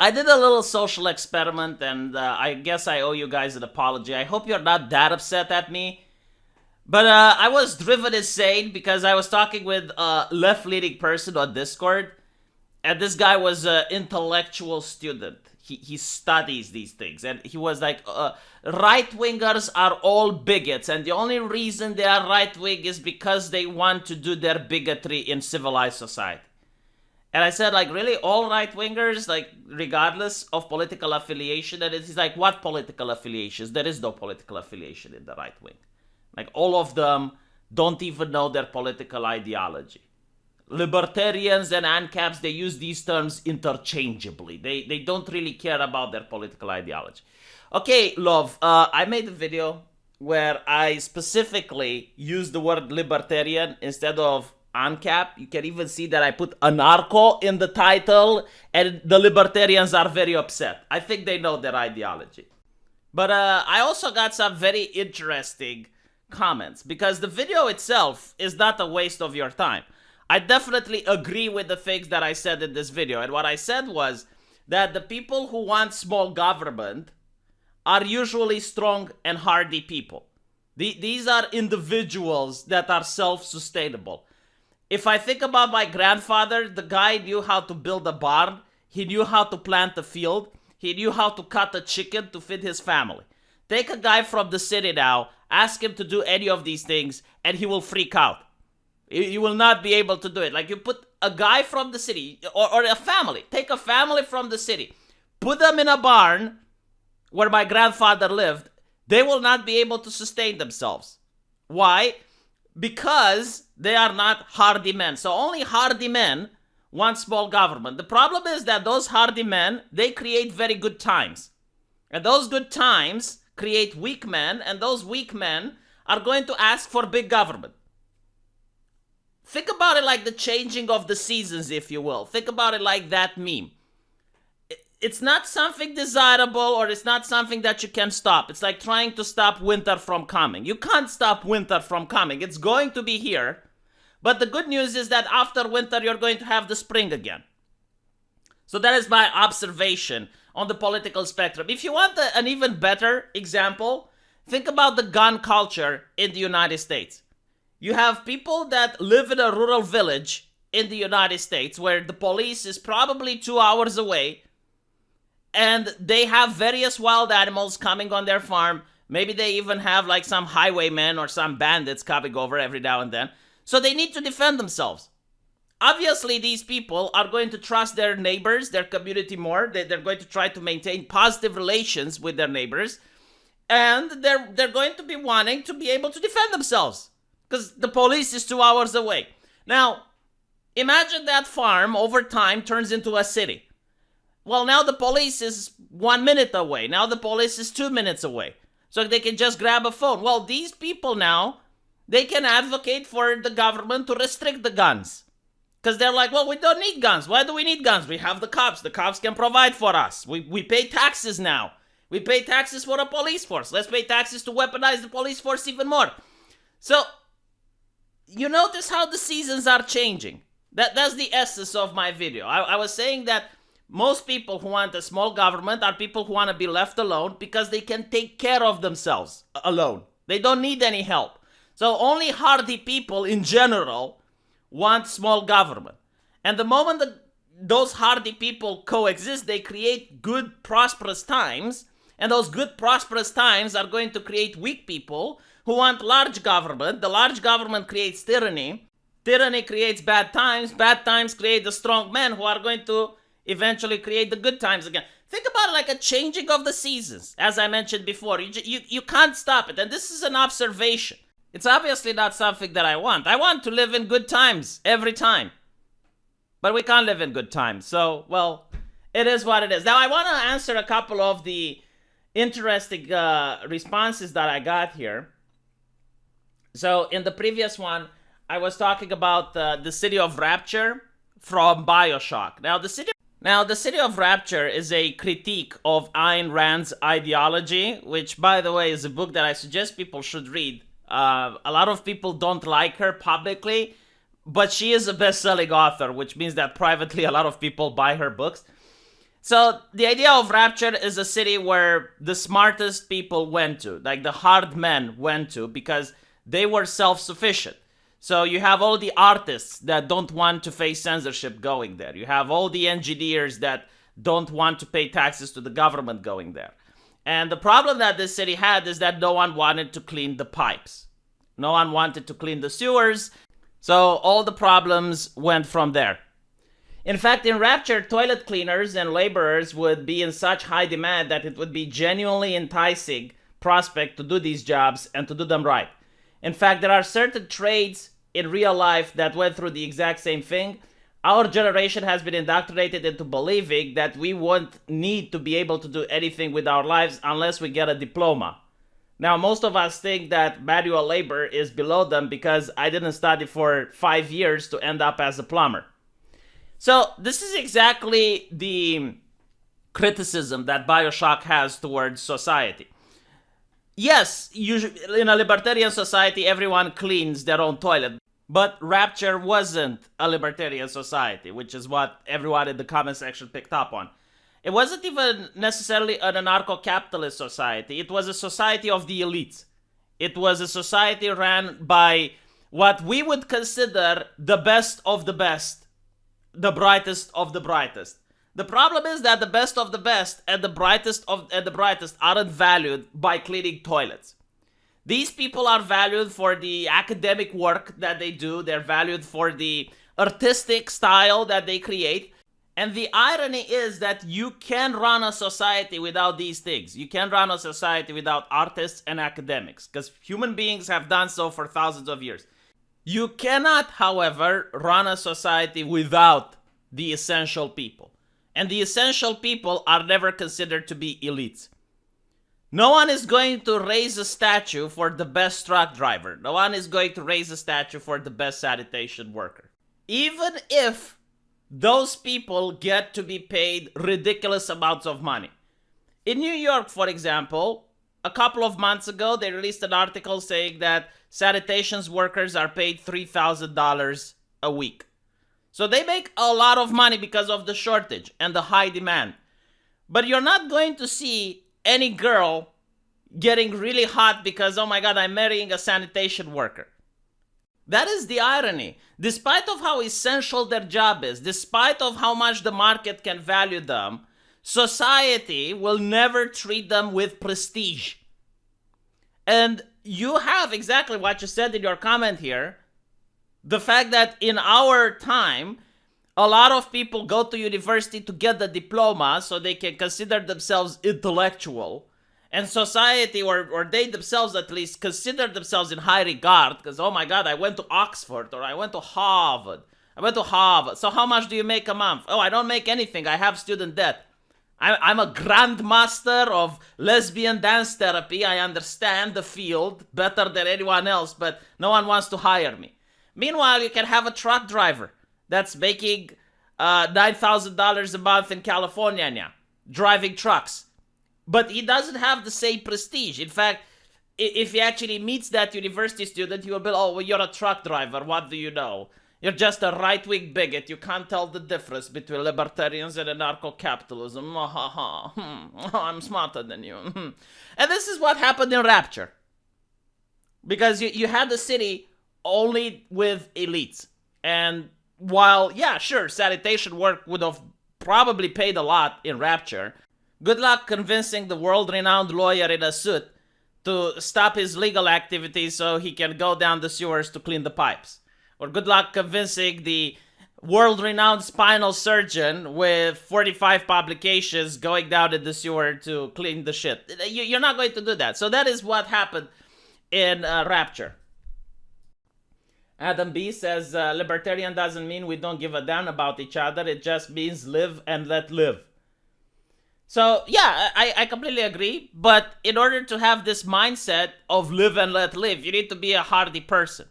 I did a little social experiment, and I guess I owe you guys an apology. I hope you're not that upset at me. But I was driven insane because I was talking with a left-leaning person on Discord, and this guy was an intellectual student. He studies these things, and he was like, right-wingers are all bigots, and the only reason they are right-wing is because they want to do their bigotry in civilized society. And I said, like, really, all right-wingers, like, regardless of political affiliation? And he's like, what political affiliations? There is no political affiliation in the right wing. Like, all of them don't even know their political ideology. Libertarians and ANCAPs, they use these terms interchangeably. They don't really care about their political ideology. Okay, love, I made a video where I specifically used the word libertarian instead of ANCAP. You can even see that I put anarcho in the title, and the libertarians are very upset. I think they know their ideology. But I also got some very interesting comments, because the video itself is not a waste of your time. I definitely agree with the things that I said in this video, and what I said was that the people who want small government are usually strong and hardy people. These are individuals that are self-sustainable. If I think about my grandfather, the guy knew how to build a barn, he knew how to plant a field, he knew how to cut a chicken to feed his family. Take a guy from the city now, ask him to do any of these things, and he will freak out. You will not be able to do it. Like, you put a guy from the city, or a family, take a family from the city, put them in a barn where my grandfather lived, they will not be able to sustain themselves. Why? Because they are not hardy men. So only hardy men want small government. The problem is that those hardy men, they create very good times. And those good times create weak men, and those weak men are going to ask for big government. Think about it like the changing of the seasons, if you will. Think about it like that meme. It's not something desirable, or it's not something that you can stop. It's like trying to stop winter from coming. You can't stop winter from coming. It's going to be here. But the good news is that after winter, you're going to have the spring again. So that is my observation on the political spectrum. If you want an even better example, think about the gun culture in the United States. You have people that live in a rural village in the United States where the police is probably 2 hours away, and they have various wild animals coming on their farm. Maybe they even have like some highwaymen or some bandits coming over every now and then. So they need to defend themselves. Obviously, these people are going to trust their neighbors, their community more. They're going to try to maintain positive relations with their neighbors. And they're going to be wanting to be able to defend themselves, because the police is 2 hours away. Now, imagine that farm over time turns into a city. Well, now the police is 1 minute away. Now the police is 2 minutes away. So they can just grab a phone. Well, these people now, they can advocate for the government to restrict the guns. Because they're like, well, we don't need guns. Why do we need guns? We have the cops. The cops can provide for us. We pay taxes now. We pay taxes for a police force. Let's pay taxes to weaponize the police force even more. So, you notice how the seasons are changing. That's the essence of my video. I was saying that most people who want a small government are people who want to be left alone because they can take care of themselves alone. They don't need any help. So only hardy people in general want small government. And the moment that those hardy people coexist, they create good, prosperous times. And those good, prosperous times are going to create weak people who want large government. The large government creates tyranny. Tyranny creates bad times. Bad times create the strong men who are going to eventually create the good times again. Think about it like a changing of the seasons, as I mentioned before. You can't stop it. And this is an observation. It's obviously not something that I want. I want to live in good times every time. But we can't live in good times. So, well, it is what it is. Now, I want to answer a couple of the interesting responses that I got here. So, in the previous one, I was talking about the city of Rapture from BioShock. Now, the city of Rapture is a critique of Ayn Rand's ideology, which, by the way, is a book that I suggest people should read. A lot of people don't like her publicly, but she is a best-selling author, which means that privately a lot of people buy her books. So the idea of Rapture is a city where the smartest people went to, like the hard men went to, because they were self-sufficient. So you have all the artists that don't want to face censorship going there. You have all the engineers that don't want to pay taxes to the government going there. And the problem that this city had is that no one wanted to clean the pipes. No one wanted to clean the sewers. So all the problems went from there. In fact, in Rapture, toilet cleaners and laborers would be in such high demand that it would be genuinely enticing prospect to do these jobs and to do them right. In fact, there are certain trades in real life that went through the exact same thing. Our generation has been indoctrinated into believing that we won't need to be able to do anything with our lives unless we get a diploma. Now, most of us think that manual labor is below them because I didn't study for 5 years to end up as a plumber. So this is exactly the criticism that BioShock has towards society. Yes, usually in a libertarian society, everyone cleans their own toilet. But Rapture wasn't a libertarian society, which is what everyone in the comment section picked up on. It wasn't even necessarily an anarcho-capitalist society. It was a society of the elites. It was a society ran by what we would consider the best of the best, the brightest of the brightest. The problem is that the best of the best and the brightest of the brightest aren't valued by cleaning toilets. These people are valued for the academic work that they do. They're valued for the artistic style that they create. And the irony is that you can run a society without these things. You can run a society without artists and academics, because human beings have done so for thousands of years. You cannot, however, run a society without the essential people. And the essential people are never considered to be elites. No one is going to raise a statue for the best truck driver. No one is going to raise a statue for the best sanitation worker. Even if those people get to be paid ridiculous amounts of money. In New York, for example, a couple of months ago, they released an article saying that sanitation workers are paid $3,000 a week. So they make a lot of money because of the shortage and the high demand. But you're not going to see any girl getting really hot because, oh my God, I'm marrying a sanitation worker. That is the irony. Despite of how essential their job is, despite of how much the market can value them, society will never treat them with prestige. And you have exactly what you said in your comment here. The fact that in our time, a lot of people go to university to get the diploma so they can consider themselves intellectual. And society, or they themselves at least, consider themselves in high regard because, oh my God, I went to Oxford or I went to Harvard. So how much do you make a month? Oh, I don't make anything. I have student debt. I'm a grandmaster of lesbian dance therapy. I understand the field better than anyone else, but no one wants to hire me. Meanwhile, you can have a truck driver that's making $9,000 a month in California now, driving trucks. But he doesn't have the same prestige. In fact, if he actually meets that university student, he will be, oh, well, you're a truck driver. What do you know? You're just a right-wing bigot. You can't tell the difference between libertarians and anarcho-capitalism. I'm smarter than you. And this is what happened in Rapture. Because you had the city only with elites. And while, yeah, sure, sanitation work would have probably paid a lot in Rapture, good luck convincing the world-renowned lawyer in a suit to stop his legal activities so he can go down the sewers to clean the pipes. Or good luck convincing the world-renowned spinal surgeon with 45 publications going down in the sewer to clean the shit. You're not going to do that. So that is what happened in Rapture. Adam B says, libertarian doesn't mean we don't give a damn about each other. It just means live and let live. So, yeah, I completely agree. But in order to have this mindset of live and let live, you need to be a hardy person.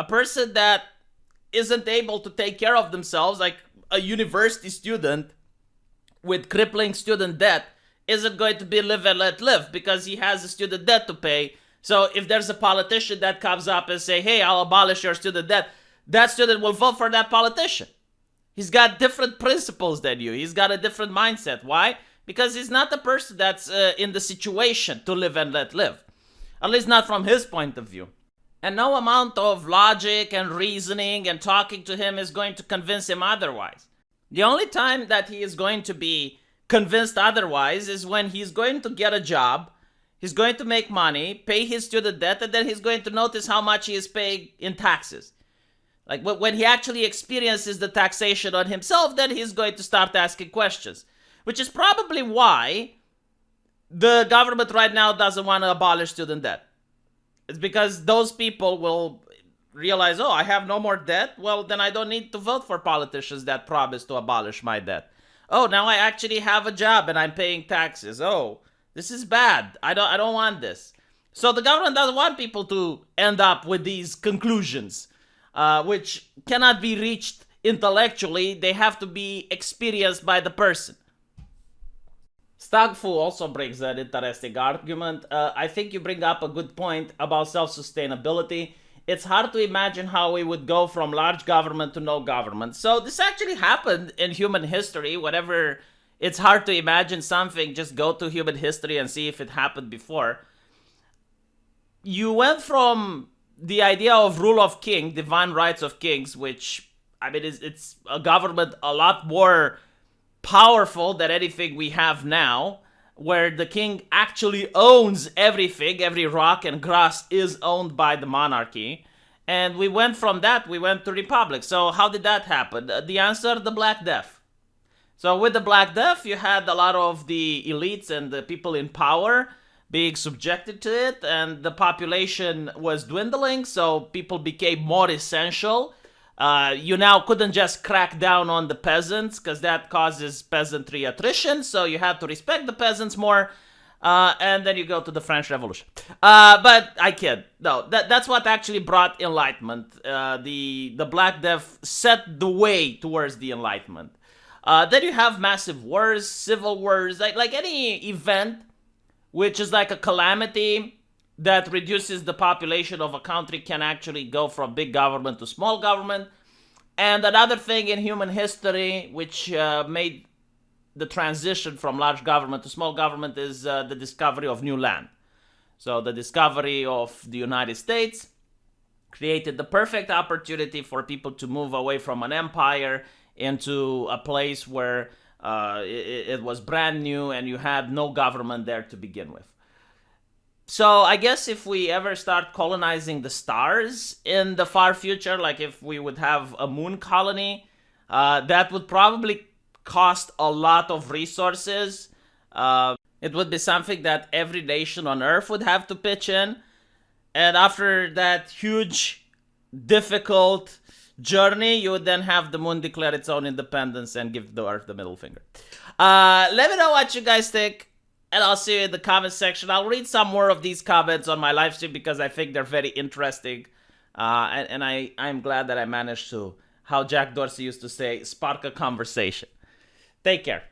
A person that isn't able to take care of themselves, like a university student with crippling student debt, isn't going to be live and let live because he has a student debt to pay. So if there's a politician that comes up and say, hey, I'll abolish your student debt, that student will vote for that politician. He's got different principles than you. He's got a different mindset. Why? Because he's not the person that's in the situation to live and let live. At least not from his point of view. And no amount of logic and reasoning and talking to him is going to convince him otherwise. The only time that he is going to be convinced otherwise is when he's going to get a job, he's going to make money, pay his student debt, and then he's going to notice how much he is paying in taxes. Like when he actually experiences the taxation on himself, then he's going to start asking questions. Which is probably why the government right now doesn't want to abolish student debt. It's because those people will realize, oh, I have no more debt. Well, then I don't need to vote for politicians that promise to abolish my debt. Oh, now I actually have a job and I'm paying taxes. Oh, this is bad. I don't want this. So the government doesn't want people to end up with these conclusions, which cannot be reached intellectually. They have to be experienced by the person. Stagfu also brings an interesting argument. I think you bring up a good point about self-sustainability. It's hard to imagine how we would go from large government to no government. So this actually happened in human history. Whenever it's hard to imagine something, just go to human history and see if it happened before. You went from the idea of rule of king, divine rights of kings, which, I mean, it's a government a lot more powerful than anything we have now, where the king actually owns everything. Every rock and grass is owned by the monarchy. And we went from that, we went to republic. So how did that happen? The answer, the Black Death. So with the Black Death, you had a lot of the elites and the people in power being subjected to it, and the population was dwindling, so people became more essential. You now couldn't just crack down on the peasants, because that causes peasantry attrition, so you had to respect the peasants more, and then you go to the French Revolution. But I kid. No, that's what actually brought Enlightenment. The Black Death set the way towards the Enlightenment. Then you have massive wars, civil wars, like any event which is like a calamity that reduces the population of a country can actually go from big government to small government. And another thing in human history which made the transition from large government to small government is the discovery of new land. So the discovery of the United States created the perfect opportunity for people to move away from an empire into a place where it was brand new and you had no government there to begin with. So I guess if we ever start colonizing the stars in the far future, like if we would have a moon colony, that would probably cost a lot of resources. It would be something that every nation on Earth would have to pitch in. And after that huge, difficult journey, you would then have the moon declare its own independence and give the Earth the middle finger. Let me know what you guys think, and I'll see you in the comment section. I'll read some more of these comments on my live stream because I think they're very interesting. And I'm glad that I managed to, how Jack Dorsey used to say, spark a conversation. Take care.